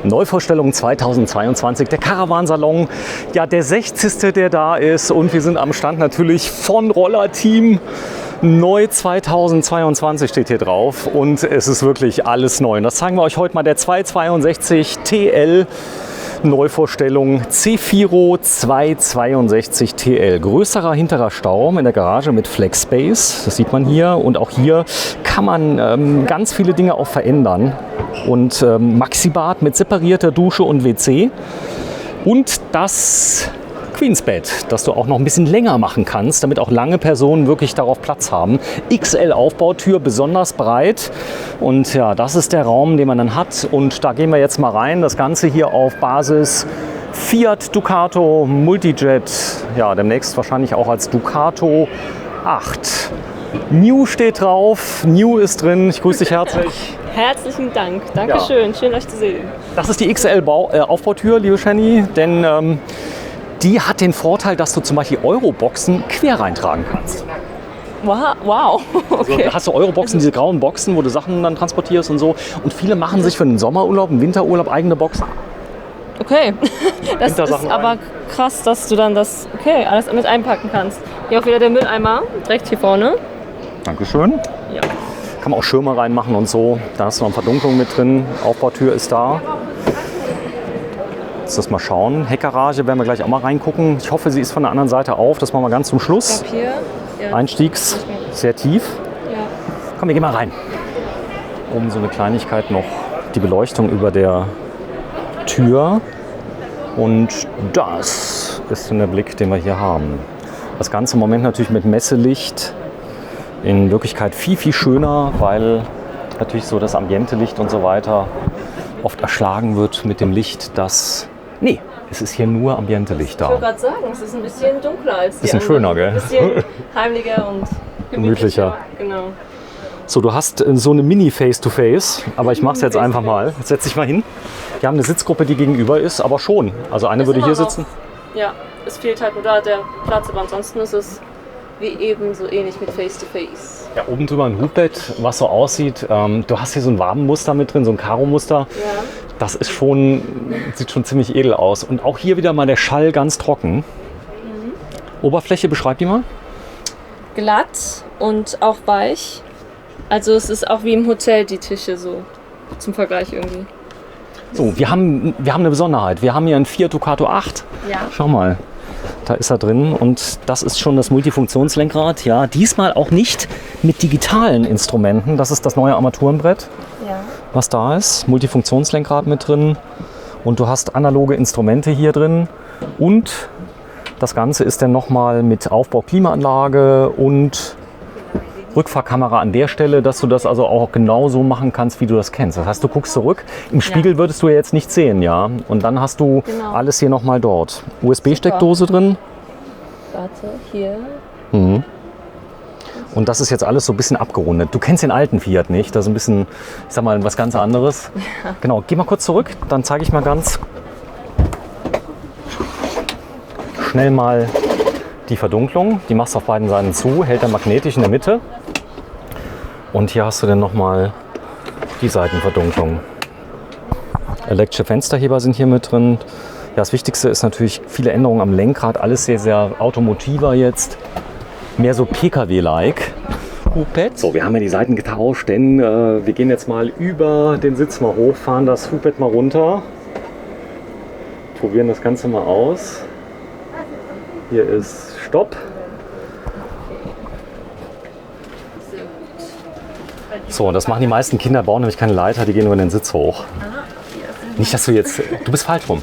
Neuvorstellung 2022, der Caravansalon, ja der 60. der da ist und wir sind am Stand natürlich von Rollerteam. Neu 2022 steht hier drauf und es ist wirklich alles neu. Und das zeigen wir euch heute mal, der 262 TL Neuvorstellung Zefiro 262 TL. Größerer hinterer Stauraum in der Garage mit Flex Space, das sieht man hier. Und auch hier kann man ganz viele Dinge auch verändern. Und Maxibad mit separierter Dusche und WC. Und das Queensbett, das du auch noch ein bisschen länger machen kannst, damit auch lange Personen wirklich darauf Platz haben. XL Aufbautür, besonders breit. Und ja, das ist der Raum, den man dann hat. Und da gehen wir jetzt mal rein. Das Ganze hier auf Basis Fiat Ducato Multijet. Ja, demnächst wahrscheinlich auch als Ducato 8. New steht drauf. New ist drin. Ich grüße dich herzlich. Herzlichen Dank. Dankeschön. Ja. Schön, euch zu sehen. Das ist die XL Aufbautür, liebe Shani. Denn die hat den Vorteil, dass du zum Beispiel Euroboxen quer reintragen kannst. Wow, okay. Also, da hast du Euroboxen, diese grauen Boxen, wo du Sachen dann transportierst und so. Und viele machen sich für einen Sommerurlaub, einen Winterurlaub eigene Boxen. Okay, das ist aber krass, dass du dann das alles mit einpacken kannst. Hier auch wieder der Mülleimer, direkt hier vorne. Dankeschön. Ja. Kann man auch Schirme reinmachen und so. Da hast du noch eine Verdunklung mit drin. Aufbautür ist da. Lass uns mal schauen. Heckgarage werden wir gleich auch mal reingucken. Ich hoffe, sie ist von der anderen Seite auf. Das machen wir ganz zum Schluss. Ich glaube hier. Ja. Einstiegs sehr tief. Ja. Komm, wir gehen mal rein. Oben so eine Kleinigkeit noch. Die Beleuchtung über der Tür. Und das ist der Blick, den wir hier haben. Das Ganze im Moment natürlich mit Messelicht. In Wirklichkeit viel, viel schöner, weil natürlich so das Ambientelicht und so weiter oft erschlagen wird mit dem Licht, das... Nee, es ist hier nur Ambientelicht da. Ich wollte gerade sagen, es ist ein bisschen dunkler als die Bisschen anderen. schöner, gell? Ein bisschen heimlicher und gemütlicher. Genau. So, du hast so eine Mini-Face-to-Face, aber ich mach's jetzt einfach mal. Jetzt setz dich mal hin. Wir haben eine Sitzgruppe, die gegenüber ist, aber schon. Also eine würde hier sitzen. Ja, es fehlt halt nur da der Platz, aber ansonsten ist es wie eben so ähnlich mit Face-to-Face. Ja, oben drüber ein Hubbett, was so aussieht. Du hast hier so ein Wabenmuster mit drin, so ein Karo-Muster. Ja. Das ist sieht schon ziemlich edel aus. Und auch hier wieder mal der Schall ganz trocken. Mhm. Oberfläche, beschreib die mal. Glatt und auch weich. Also es ist auch wie im Hotel die Tische so zum Vergleich irgendwie. So, wir haben eine Besonderheit. Wir haben hier einen Fiat Ducato 8. Ja. Schau mal. Da ist er drin und das ist schon das Multifunktionslenkrad. Ja, diesmal auch nicht mit digitalen Instrumenten. Das ist das neue Armaturenbrett, was da ist. Multifunktionslenkrad mit drin und du hast analoge Instrumente hier drin. Und das Ganze ist dann nochmal mit Aufbau Klimaanlage und Rückfahrkamera an der Stelle, dass du das also auch genau so machen kannst, wie du das kennst. Das heißt, du guckst zurück. Im Spiegel würdest du ja jetzt nicht sehen, ja. Und dann hast du alles hier nochmal dort. USB-Steckdose drin. Warte, hier. Mhm. Und das ist jetzt alles so ein bisschen abgerundet. Du kennst den alten Fiat nicht. Das ist ein bisschen, ich sag mal, was ganz anderes. Ja. Genau, geh mal kurz zurück. Dann zeige ich mal ganz schnell mal die Verdunklung. Die machst du auf beiden Seiten zu, hält dann magnetisch in der Mitte. Und hier hast du dann nochmal die Seitenverdunklung. Elektrische Fensterheber sind hier mit drin. Ja, das Wichtigste ist natürlich viele Änderungen am Lenkrad. Alles sehr, sehr automotiver jetzt. Mehr so PKW-like. So, wir haben ja die Seiten getauscht, denn wir gehen jetzt mal über den Sitz mal hoch, fahren das Hubbett mal runter. Probieren das Ganze mal aus. Hier ist Stopp. So, das machen die meisten Kinder, bauen nämlich keine Leiter, die gehen nur in den Sitz hoch. Nicht, dass du jetzt... Du bist falsch rum.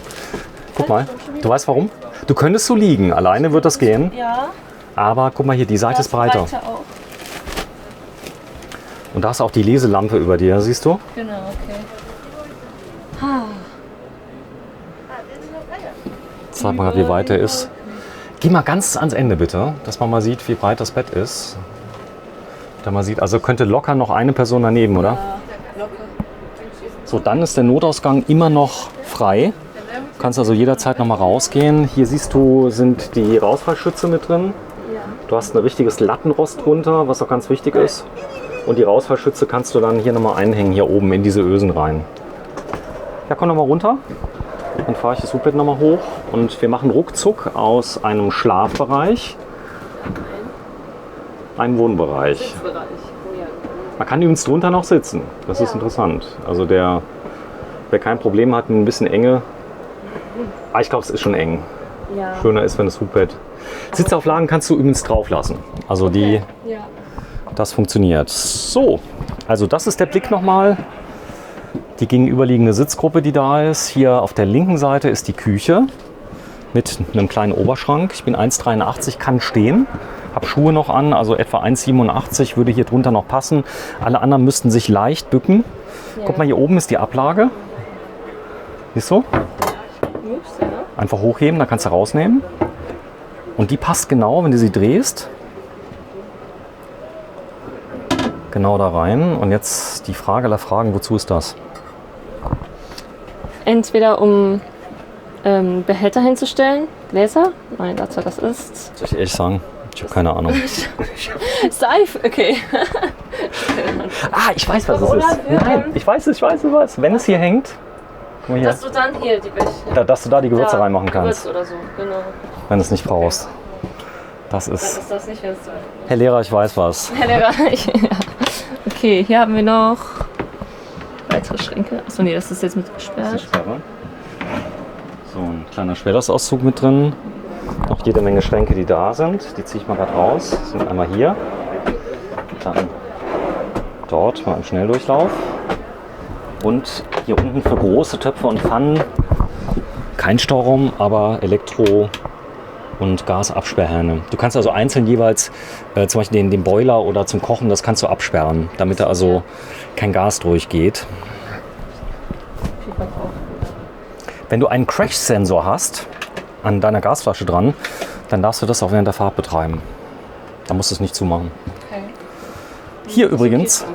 Guck mal, du weißt warum? Du könntest so liegen, alleine wird das gehen. Ja. Aber guck mal hier, die Seite ist breiter. Und da ist auch die Leselampe über dir, siehst du? Genau, okay. Zeig mal, wie weit der ist. Geh mal ganz ans Ende bitte, dass man mal sieht, wie breit das Bett ist. Da man sieht, also könnte locker noch eine Person daneben, oder? Ja, locker. So, dann ist der Notausgang immer noch frei. Du kannst also jederzeit noch mal rausgehen. Hier siehst du, sind die Rausfallschütze mit drin. Ja. Du hast ein richtiges Lattenrost drunter, was auch ganz wichtig ist. Und die Rausfallschütze kannst du dann hier noch mal einhängen, hier oben in diese Ösen rein. Ja, komm nochmal runter. Dann fahre ich das Hochbett nochmal hoch und wir machen ruckzuck aus einem Schlafbereich einen Wohnbereich. Sitzbereich. Oh ja. Man kann übrigens drunter noch sitzen. Das ist interessant. Also wer kein Problem hat mit ein bisschen Enge, ich glaube, es ist schon eng. Ja. Schöner ist, wenn das Hochbett. Sitzauflagen kannst du übrigens drauf lassen. Also die, Ja. das funktioniert. So, also das ist der Blick nochmal. Die gegenüberliegende Sitzgruppe, die da ist. Hier auf der linken Seite ist die Küche mit einem kleinen Oberschrank. Ich bin 1,83, kann stehen. Habe Schuhe noch an, also etwa 1,87 würde hier drunter noch passen. Alle anderen müssten sich leicht bücken. Ja. Guck mal, hier oben ist die Ablage. Siehst du? Ups, ja. Einfach hochheben, dann kannst du rausnehmen. Und die passt genau, wenn du sie drehst. Genau da rein. Und jetzt die Frage aller Fragen, wozu ist das? Entweder um Behälter hinzustellen, Gläser. Nein, dazu das ist. Soll ich ehrlich sagen? Ich habe keine Ahnung. Seife, okay. Ich weiß, was es Oder ist. Nein, ich weiß es. Wenn es hier hängt, guck mal hier, Dass du dann hier die Wäsche. dass du da die Gewürze Ja, reinmachen kannst, Gewürz oder so, genau. wenn du es nicht brauchst. Das Dann ist... ist das nicht, wenn es so. Herr Lehrer, ich weiß was. Herr Lehrer, ja. Okay, hier haben wir noch weitere Schränke. Achso, nee, das ist jetzt mit gesperrt. So, ein kleiner Schwerlastauszug mit drin. Noch jede Menge Schränke, die da sind. Die ziehe ich mal gerade raus. Das sind einmal hier. Dann dort mal im Schnelldurchlauf. Und hier unten für große Töpfe und Pfannen kein Stauraum, aber Elektro- und Gasabsperrhähne. Du kannst also einzeln jeweils zum Beispiel den Boiler oder zum Kochen, das kannst du absperren, damit da also kein Gas durchgeht. Wenn du einen Crash-Sensor hast an deiner Gasflasche dran, dann darfst du das auch während der Fahrt betreiben. Da musst du es nicht zumachen. Okay. Hier übrigens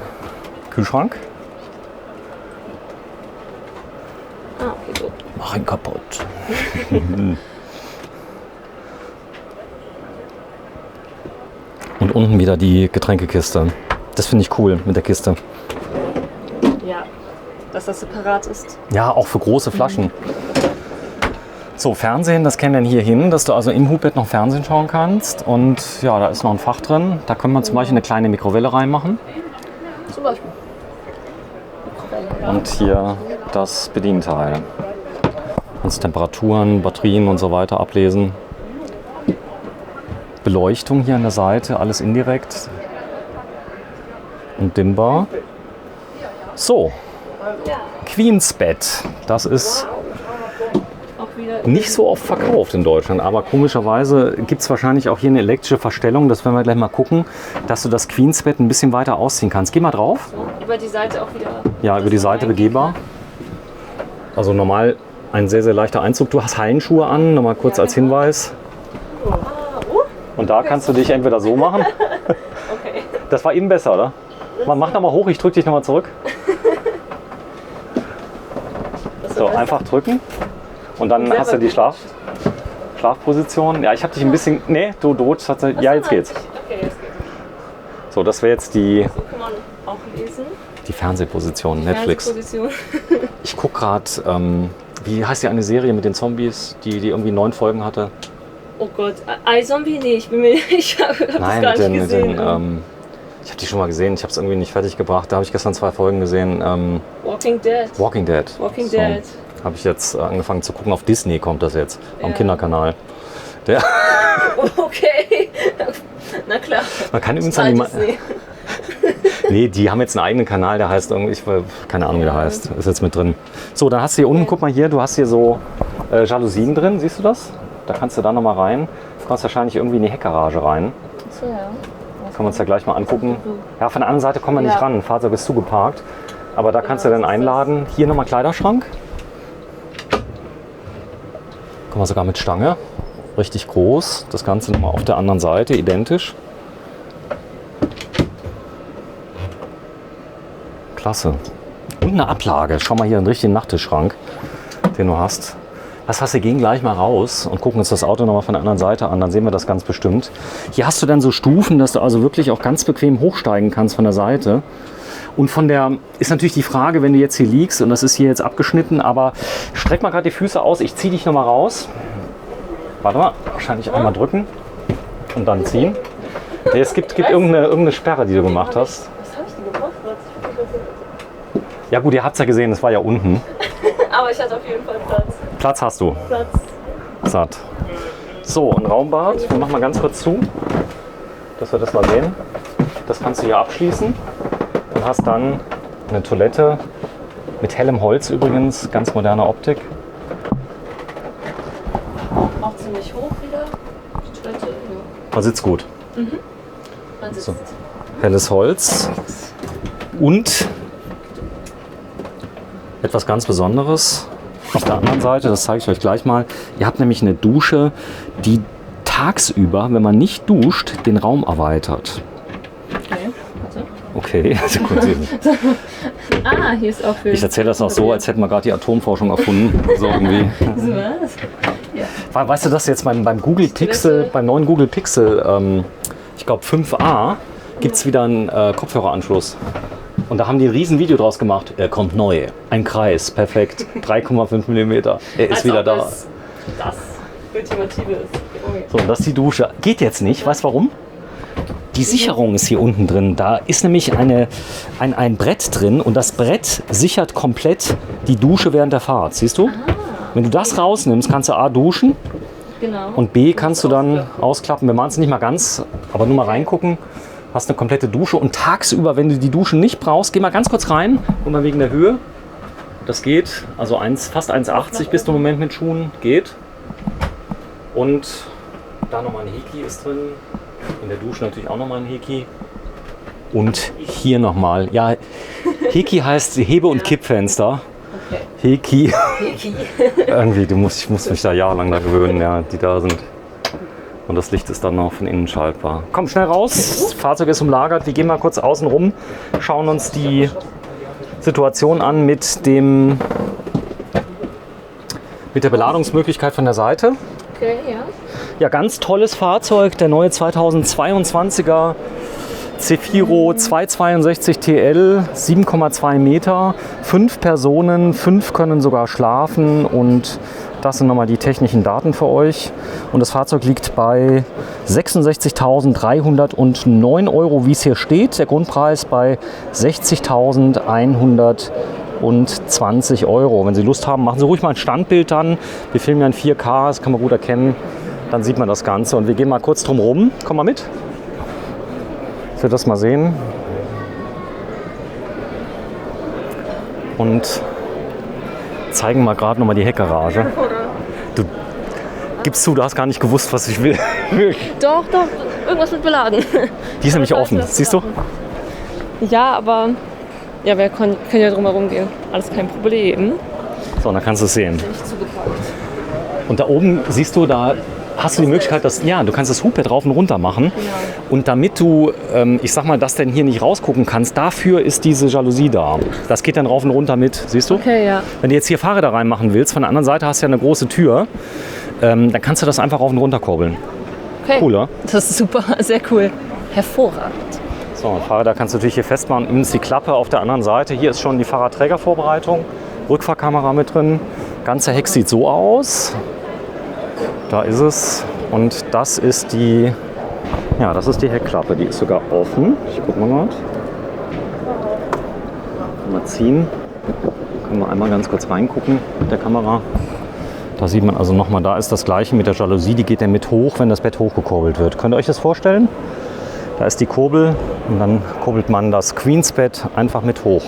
Kühlschrank. Okay, gut. Mach ihn kaputt. Und unten wieder die Getränkekiste. Das finde ich cool mit der Kiste. Ja, dass das separat ist. Ja, auch für große Flaschen. So, Fernsehen, das käme dann hier hin, dass du also im Hubbett noch Fernsehen schauen kannst. Und ja, da ist noch ein Fach drin. Da können wir zum Beispiel eine kleine Mikrowelle reinmachen. Zum Beispiel. Und hier das Bedienteil. Kannst Temperaturen, Batterien und so weiter ablesen. Beleuchtung hier an der Seite, alles indirekt. Und dimmbar. So, Queens Bett. Das ist nicht so oft verkauft in Deutschland, aber komischerweise gibt es wahrscheinlich auch hier eine elektrische Verstellung. Das werden wir gleich mal gucken, dass du das Queens Bett ein bisschen weiter ausziehen kannst. Geh mal drauf. So, über die Seite auch wieder. Ja, über die Seite begehbar. Also normal ein sehr, sehr leichter Einzug. Du hast Hallenschuhe an, nochmal kurz als Hinweis. Und da kannst du dich entweder so machen. Okay. Das war eben besser, oder? Mach nochmal hoch, ich drücke dich nochmal zurück. So, einfach drücken. Und dann hast du die Schlafposition. Ja, ich habe dich ein bisschen... Nee, du rutschst tatsächlich... Ja, jetzt geht's. Okay, jetzt geht's. So, das wäre jetzt die... So kann man auch lesen. Die Fernsehposition, Netflix. Fernsehposition. Ich gucke gerade... wie heißt die eine Serie mit den Zombies, die irgendwie 9 Folgen hatte? Oh Gott, iZombie? Nee, ich habe das Nein, gar nicht gesehen. ich habe die schon mal gesehen, ich habe es irgendwie nicht fertig gebracht. Da habe ich gestern 2 Folgen gesehen. Walking Dead. Walking Dead. Walking So, Dead. habe ich jetzt angefangen zu gucken. Auf Disney kommt das jetzt, am Ja. Kinderkanal. Der, Okay. Na klar. man kann übrigens an die... Disney. Nee, die haben jetzt einen eigenen Kanal, der heißt irgendwie, keine Ahnung, wie der heißt. Ist jetzt mit drin. So, dann hast du hier unten, guck mal hier, du hast hier so Jalousien drin, siehst du das? Da kannst du da nochmal rein. Du kommst wahrscheinlich irgendwie in die Heckgarage rein. So, ja. Können wir uns ja gleich mal angucken. Ja, von der anderen Seite kommen wir nicht Ja. ran. Fahrzeug ist zugeparkt. Aber da kannst du dann einladen. Hier nochmal Kleiderschrank. Guck mal, sogar mit Stange. Richtig groß. Das Ganze nochmal auf der anderen Seite, identisch. Klasse. Und eine Ablage. Schau mal hier, einen richtigen Nachttischschrank, den du hast. Das heißt, wir gehen gleich mal raus und gucken uns das Auto nochmal von der anderen Seite an. Dann sehen wir das ganz bestimmt. Hier hast du dann so Stufen, dass du also wirklich auch ganz bequem hochsteigen kannst von der Seite. Und von der ist natürlich die Frage, wenn du jetzt hier liegst, und das ist hier jetzt abgeschnitten, aber streck mal gerade die Füße aus, ich ziehe dich nochmal raus. Warte mal, wahrscheinlich einmal drücken und dann ziehen. Nee, es gibt irgendeine Sperre, die du gemacht hast. Was habe ich denn gemacht? Ja gut, ihr habt es ja gesehen, es war ja unten. Aber ich hatte auf jeden Fall Platz. Platz hast du. Platz. Satt. So, ein Raumbad. Wir machen mal ganz kurz zu, dass wir das mal sehen. Das kannst du hier abschließen und hast dann eine Toilette mit hellem Holz übrigens, ganz moderne Optik. Auch ziemlich hoch wieder. Die Toilette, ja. Man sitzt gut. Man sitzt. So. Helles Holz und etwas ganz Besonderes auf der anderen Seite, das zeige ich euch gleich mal. Ihr habt nämlich eine Dusche, die tagsüber, wenn man nicht duscht, den Raum erweitert. Okay, warte. Okay, also gut. Ah, hier ist auch für... Ich erzähle das auch so, als hätten wir gerade die Atomforschung erfunden. So irgendwie. So was? Ja. Weißt du, dass jetzt beim Google Pixel, beim neuen Google Pixel, ich glaube 5a, gibt es wieder einen Kopfhöreranschluss. Und da haben die ein riesen Video draus gemacht. Er kommt neu. Ein Kreis, perfekt. 3,5 mm. Er ist wieder da. Das Ultimative ist. So, und das ist die Dusche. Geht jetzt nicht. Weißt du warum? Die Sicherung ist hier unten drin. Da ist nämlich ein Brett drin und das Brett sichert komplett die Dusche während der Fahrt. Siehst du? Wenn du das rausnimmst, kannst du A duschen Genau. und B kannst du dann ausklappen. Wir machen es nicht mal ganz, aber nur mal reingucken. Hast eine komplette Dusche und tagsüber, wenn du die Dusche nicht brauchst, geh mal ganz kurz rein und mal wegen der Höhe. Das geht, also fast 1,80 bist du im Moment mit Schuhen, geht. Und da nochmal ein Heki ist drin. In der Dusche natürlich auch nochmal ein Heki. Und hier nochmal, ja, Heki heißt Hebe- und Kippfenster. Okay. Heki. Heki. Irgendwie, ich muss mich da jahrelang da gewöhnen, ja, die da sind. Und das Licht ist dann noch von innen schaltbar. Komm schnell raus, das Fahrzeug ist umlagert. Wir gehen mal kurz außen rum, schauen uns die Situation an mit der Beladungsmöglichkeit von der Seite. Okay, ja. Ja, ganz tolles Fahrzeug, der neue 2022er Zefiro 262 TL, 7,2 Meter, 5 Personen, 5 können sogar schlafen und das sind nochmal die technischen Daten für euch. Und das Fahrzeug liegt bei 66.309 €, wie es hier steht. Der Grundpreis bei 60.120 €. Wenn Sie Lust haben, machen Sie ruhig mal ein Standbild dann. Wir filmen ja in 4K, das kann man gut erkennen. Dann sieht man das Ganze. Und wir gehen mal kurz drum rum. Komm mal mit. Ich will das mal sehen. Und zeigen mal gerade nochmal die Heckgarage. Du gibst zu, du hast gar nicht gewusst, was ich will. Doch, irgendwas mit beladen. Die ist nämlich offen, siehst du? Ja, aber ja, wir können ja drum herum gehen. Alles kein Problem. So, dann kannst du es sehen. Nicht zugepackt. Und da oben siehst du, da hast du die Möglichkeit, du kannst das Hubbett rauf und runter machen. Genau. Und damit du, ich sag mal, das denn hier nicht rausgucken kannst, dafür ist diese Jalousie da. Das geht dann rauf und runter mit, siehst du? Okay, ja. Wenn du jetzt hier Fahrräder reinmachen willst, von der anderen Seite hast du ja eine große Tür, dann kannst du das einfach rauf und runter kurbeln. Okay. Cooler. Das ist super, sehr cool. Hervorragend. So, Fahrräder kannst du natürlich hier festmachen. Innen ist die Klappe auf der anderen Seite. Hier ist schon die Fahrradträgervorbereitung. Rückfahrkamera mit drin. Ganze Heck sieht so aus. Da ist es. Und das ist die Heckklappe. Die ist sogar offen. Ich guck mal gerade. Mal ziehen. Können wir einmal ganz kurz reingucken mit der Kamera. Da sieht man also nochmal, da ist das gleiche mit der Jalousie. Die geht dann mit hoch, wenn das Bett hochgekurbelt wird. Könnt ihr euch das vorstellen? Da ist die Kurbel und dann kurbelt man das Queensbett einfach mit hoch.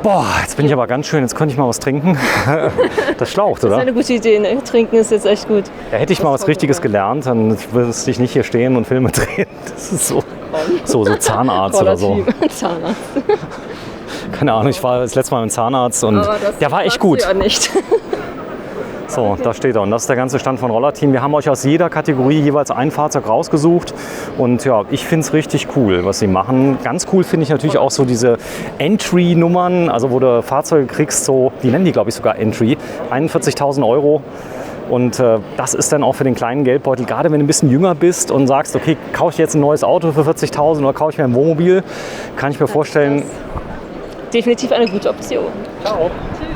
Boah, jetzt bin ich aber ganz schön, jetzt könnte ich mal was trinken. Das schlaucht, oder? Das ist eine gute Idee, ne? Trinken ist jetzt echt gut. Ja, hätte ich mal was Richtiges gelernt, dann müsste ich nicht hier stehen und Filme drehen. Das ist so Zahnarzt oder so. Zahnarzt. Keine Ahnung, ich war das letzte Mal mit dem Zahnarzt und der war echt gut. Ja, nicht. So, da steht er. Und das ist der ganze Stand von Rollerteam. Wir haben euch aus jeder Kategorie jeweils ein Fahrzeug rausgesucht. Und ja, ich finde es richtig cool, was sie machen. Ganz cool finde ich natürlich auch so diese Entry-Nummern, also wo du Fahrzeuge kriegst, so, die nennen die glaube ich sogar Entry, 41.000 €. Und das ist dann auch für den kleinen Geldbeutel, gerade wenn du ein bisschen jünger bist und sagst, okay, kaufe ich jetzt ein neues Auto für 40.000 oder kaufe ich mir ein Wohnmobil, kann ich mir vorstellen. Definitiv eine gute Option. Ciao. Tschüss.